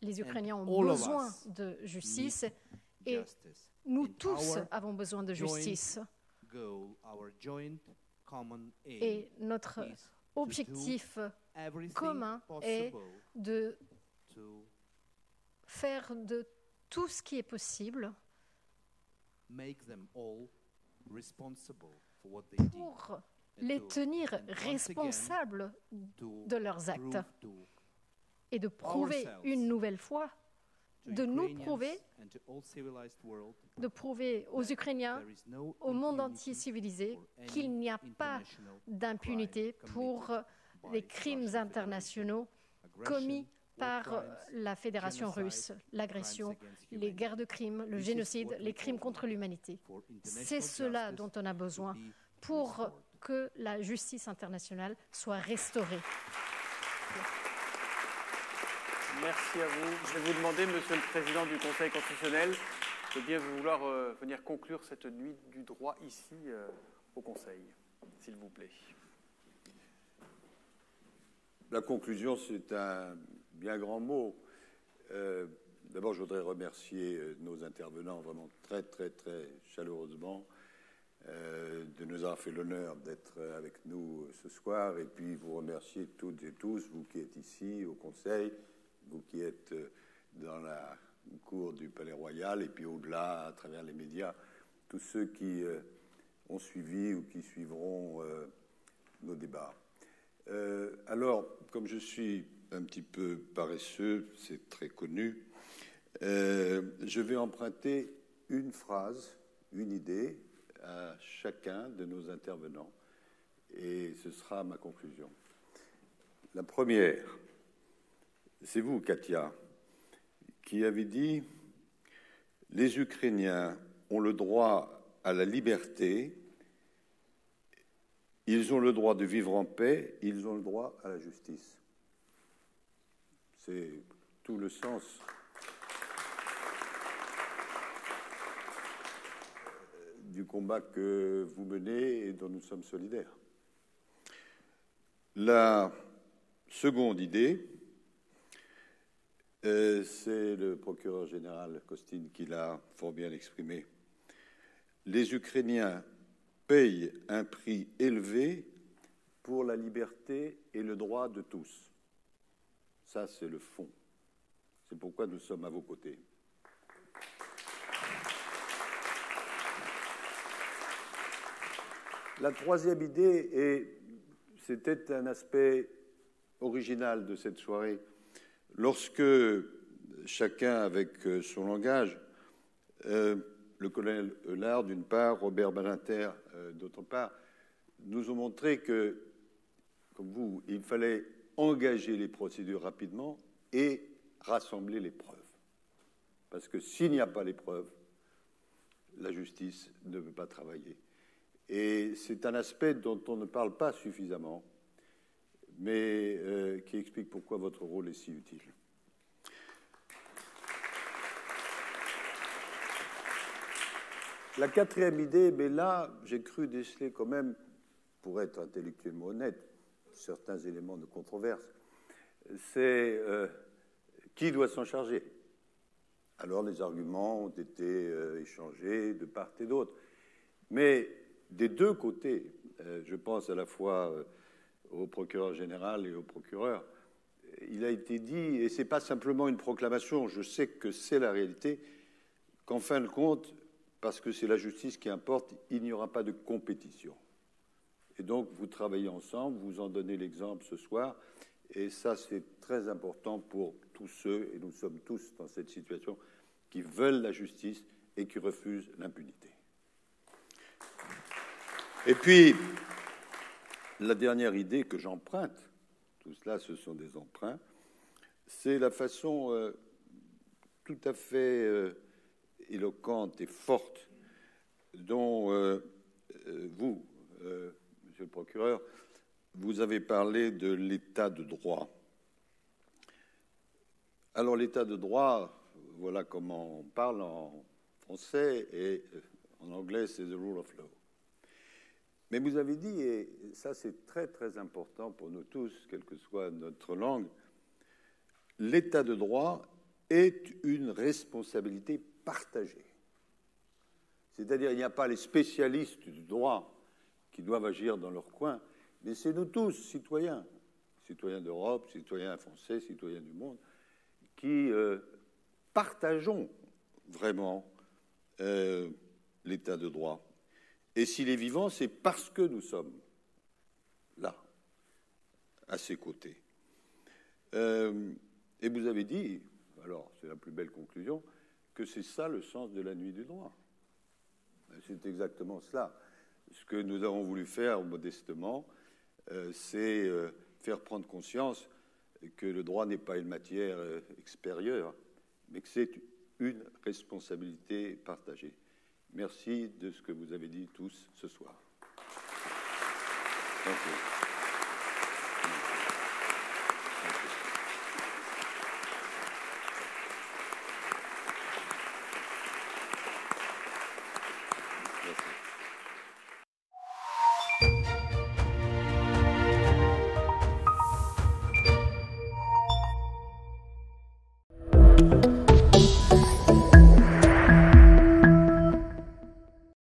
Les Ukrainiens ont besoin de justice et nous tous avons besoin de justice. Et notre objectif commun est de faire de tout ce qui est possible pour les tenir responsables de leurs actes et de prouver une nouvelle fois, de nous prouver, de prouver aux Ukrainiens, au monde entier civilisé, qu'il n'y a pas d'impunité pour les crimes internationaux commis par la Fédération russe, l'agression, les guerres de crimes, le génocide, les crimes contre l'humanité. C'est cela dont on a besoin pour que la justice internationale soit restaurée. Merci à vous. Je vais vous demander, Monsieur le Président du Conseil constitutionnel, de bien vouloir venir conclure cette nuit du droit ici au Conseil, s'il vous plaît. La conclusion, c'est un bien grand mot. D'abord, je voudrais remercier nos intervenants vraiment très, très, très chaleureusement de nous avoir fait l'honneur d'être avec nous ce soir, et puis vous remercier toutes et tous, vous qui êtes ici au Conseil, vous qui êtes dans la cour du Palais Royal, et puis au-delà, à travers les médias, tous ceux qui ont suivi ou qui suivront nos débats. Alors, comme je suis un petit peu paresseux, c'est très connu, je vais emprunter une phrase, une idée à chacun de nos intervenants, et ce sera ma conclusion. La première, c'est vous, Katia, qui avez dit « Les Ukrainiens ont le droit à la liberté, ils ont le droit de vivre en paix, ils ont le droit à la justice. » C'est tout le sens du combat que vous menez et dont nous sommes solidaires. La seconde idée, c'est le procureur général Costin qui l'a fort bien exprimé. Les Ukrainiens payent un prix élevé pour la liberté et le droit de tous. Ça, c'est le fond. C'est pourquoi nous sommes à vos côtés. La troisième idée, et c'était un aspect original de cette soirée, lorsque chacun avec son langage, le colonel Eulard d'une part, Robert Badinter d'autre part, nous ont montré que, comme vous, il fallait engager les procédures rapidement et rassembler les preuves. Parce que s'il n'y a pas les preuves, la justice ne peut pas travailler. Et c'est un aspect dont on ne parle pas suffisamment, mais qui explique pourquoi votre rôle est si utile. La quatrième idée, mais là, j'ai cru déceler quand même, pour être intellectuellement honnête, certains éléments de controverse, c'est qui doit s'en charger. Alors les arguments ont été échangés de part et d'autre. Mais des deux côtés, je pense à la fois au procureur général et au procureur, il a été dit, et ce n'est pas simplement une proclamation, je sais que c'est la réalité, qu'en fin de compte, parce que c'est la justice qui importe, il n'y aura pas de compétition. Et donc, vous travaillez ensemble, vous en donnez l'exemple ce soir, et ça, c'est très important pour tous ceux, et nous sommes tous dans cette situation, qui veulent la justice et qui refusent l'impunité. Et puis, la dernière idée que j'emprunte, tout cela, ce sont des emprunts, c'est la façon tout à fait éloquente et forte dont vous, Monsieur le procureur, vous avez parlé de l'état de droit. Alors l'état de droit, voilà comment on parle en français, et en anglais c'est the rule of law. Mais vous avez dit, et ça c'est très très important pour nous tous, quelle que soit notre langue, l'état de droit est une responsabilité partagée. C'est-à-dire, il n'y a pas les spécialistes du droit qui doivent agir dans leur coin, mais c'est nous tous, citoyens d'Europe, citoyens français, citoyens du monde, qui partageons vraiment l'état de droit. Et s'il est vivant, c'est parce que nous sommes là, à ses côtés. Et vous avez dit, alors c'est la plus belle conclusion, que c'est ça le sens de la nuit du droit. C'est exactement cela. Ce que nous avons voulu faire modestement, c'est faire prendre conscience que le droit n'est pas une matière extérieure, mais que c'est une responsabilité partagée. Merci de ce que vous avez dit tous ce soir. Merci.